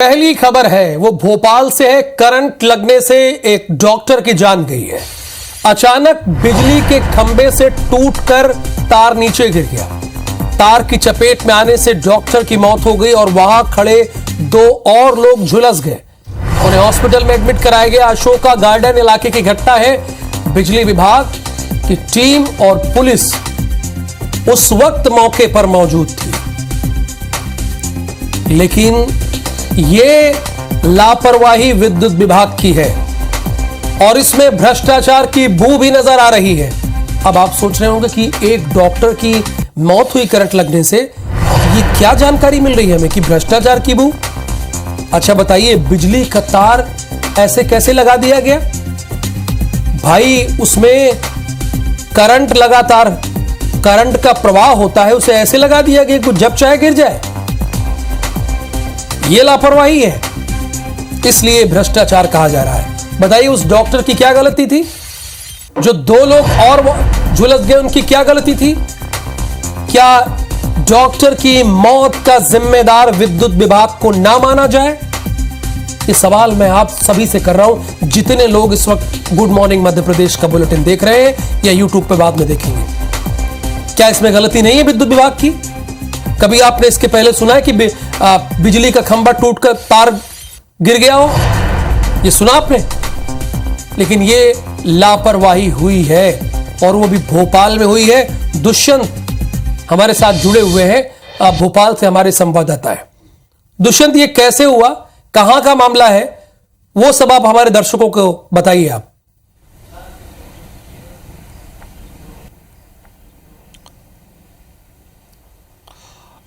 पहली खबर है वो भोपाल से है। करंट लगने से एक डॉक्टर की जान गई है। अचानक बिजली के खंभे से टूटकर तार नीचे गिर गया। तार की चपेट में आने से डॉक्टर की मौत हो गई और वहां खड़े दो और लोग झुलस गए। उन्हें हॉस्पिटल में एडमिट कराया गया। अशोका गार्डन इलाके की घटना है। बिजली विभाग की टीम और पुलिस उस वक्त मौके पर मौजूद थी, लेकिन ये लापरवाही विद्युत विभाग की है और इसमें भ्रष्टाचार की बू भी नजर आ रही है। अब आप सोच रहे होंगे कि एक डॉक्टर की मौत हुई करंट लगने से, ये क्या जानकारी मिल रही है हमें कि भ्रष्टाचार की बू? अच्छा बताइए, बिजली का तार ऐसे कैसे लगा दिया गया भाई? उसमें करंट लगातार, करंट का प्रवाह होता है, उसे ऐसे लगा दिया गया कि जब चाहे गिर जाए। यह लापरवाही है, इसलिए भ्रष्टाचार कहा जा रहा है। बताइए उस डॉक्टर की क्या गलती थी? जो दो लोग और झुलस गए, उनकी क्या गलती थी? क्या डॉक्टर की मौत का जिम्मेदार विद्युत विभाग को ना माना जाए? ये सवाल मैं आप सभी से कर रहा हूं, जितने लोग इस वक्त गुड मॉर्निंग मध्य प्रदेश का बुलेटिन देख रहे हैं या यूट्यूब पे बाद में देखेंगे। क्या इसमें गलती नहीं है विद्युत विभाग की? कभी आपने इसके पहले सुना है कि बिजली का खंभा टूटकर तार गिर गया हो? ये सुना आपने? लेकिन ये लापरवाही हुई है और वो भी भोपाल में हुई है। दुष्यंत हमारे साथ जुड़े हुए हैं, भोपाल से हमारे संवाददाता है। दुष्यंत, ये कैसे हुआ, कहां का मामला है, वो सब आप हमारे दर्शकों को बताइए। आप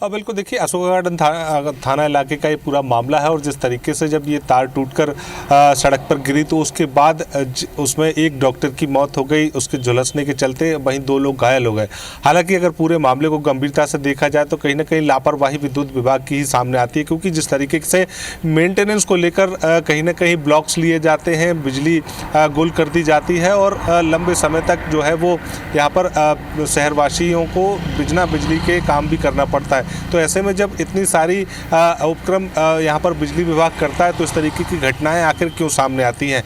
बिल्कुल, देखिए अशोका गार्डन थाना इलाके का ये पूरा मामला है और जिस तरीके से जब ये तार टूटकर सड़क पर गिरी तो उसके बाद उसमें एक डॉक्टर की मौत हो गई उसके झुलसने के चलते, वहीं दो लोग घायल हो गए। हालांकि अगर पूरे मामले को गंभीरता से देखा जाए तो कहीं ना कहीं लापरवाही विद्युत विभाग की ही सामने आती है, क्योंकि जिस तरीके से मेंटेनेंस को लेकर कहीं ना कहीं ब्लॉक्स लिए जाते हैं, बिजली गुल कर दी जाती है और लंबे समय तक जो है वो यहाँ पर शहरवासियों को बिना बिजली के काम भी करना पड़ता है। तो ऐसे में जब इतनी सारी उपक्रम यहाँ पर बिजली विभाग करता है तो इस तरीके की घटनाएं आखिर क्यों सामने आती हैं,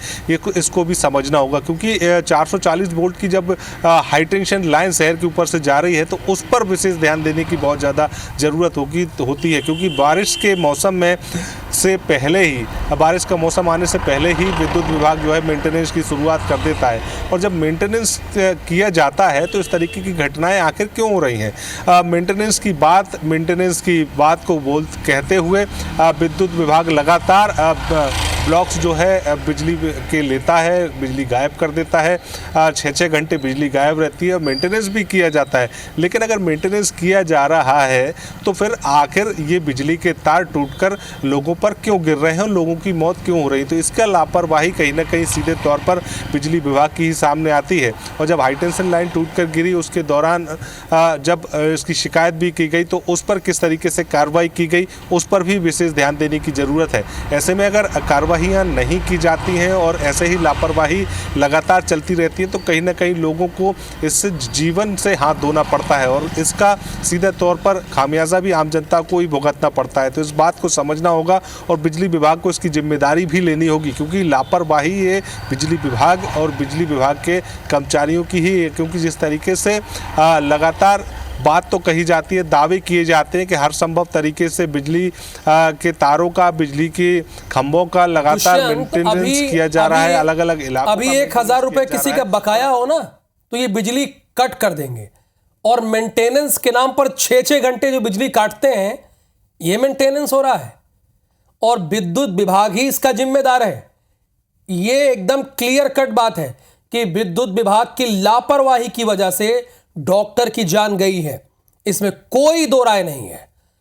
इसको भी समझना होगा। क्योंकि 440 वोल्ट की जब हाई टेंशन लाइन शहर के ऊपर से जा रही है तो उस पर विशेष ध्यान देने की बहुत ज़्यादा ज़रूरत होती है, क्योंकि बारिश के मौसम में से पहले ही, बारिश का मौसम आने से पहले ही विद्युत विभाग जो है मेंटेनेंस की शुरुआत कर देता है और जब मेंटेनेंस किया जाता है तो इस तरीके की घटनाएं आखिर क्यों हो रही हैं। मेंटेनेंस की बात को कहते हुए विद्युत विभाग लगातार ब्लॉक्स जो है बिजली के लेता है, बिजली गायब कर देता है। 6-6 घंटे बिजली गायब रहती है, मेंटेनेंस भी किया जाता है। लेकिन अगर मेंटेनेंस किया जा रहा है तो फिर आखिर ये बिजली के तार टूटकर लोगों पर क्यों गिर रहे हैं और लोगों की मौत क्यों हो रही है? तो इसका लापरवाही कहीं ना कहीं सीधे तौर पर बिजली विभाग की ही सामने आती है। और जब हाई टेंशन लाइन टूटकर गिरी उसके दौरान जब इसकी शिकायत भी की गई तो उस पर किस तरीके से कार्रवाई की गई, उस पर भी विशेष ध्यान देने की ज़रूरत है। ऐसे में अगर कार्रवाइयाँ नहीं की जाती हैं और ऐसे ही लापरवाही लगातार चलती रहती है तो कहीं ना कहीं लोगों को इससे जीवन से हाथ धोना पड़ता है और इसका सीधे तौर पर खामियाजा भी आम जनता को ही भुगतना पड़ता है। तो इस बात को समझना होगा और बिजली विभाग को इसकी जिम्मेदारी भी लेनी होगी, क्योंकि लापरवाही ये बिजली विभाग और बिजली विभाग के कर्मचारियों की ही है। क्योंकि जिस तरीके से लगातार बात तो कही जाती है, दावे किए जाते हैं कि हर संभव तरीके से बिजली के तारों का, बिजली के खंभों का लगातार मेंटेनेंस किया जा रहा है अलग अलग इलाकों। अभी 1000 रुपए किसी का बकाया हो ना तो ये बिजली कट कर देंगे और मेंटेनेंस के नाम पर 6-6 घंटे जो बिजली काटते हैं, ये मेंटेनेंस हो रहा है और विद्युत विभाग ही इसका जिम्मेदार है। ये एकदम क्लियर कट बात है कि विद्युत विभाग की लापरवाही की वजह से डॉक्टर की जान गई है, इसमें कोई दो राय नहीं है।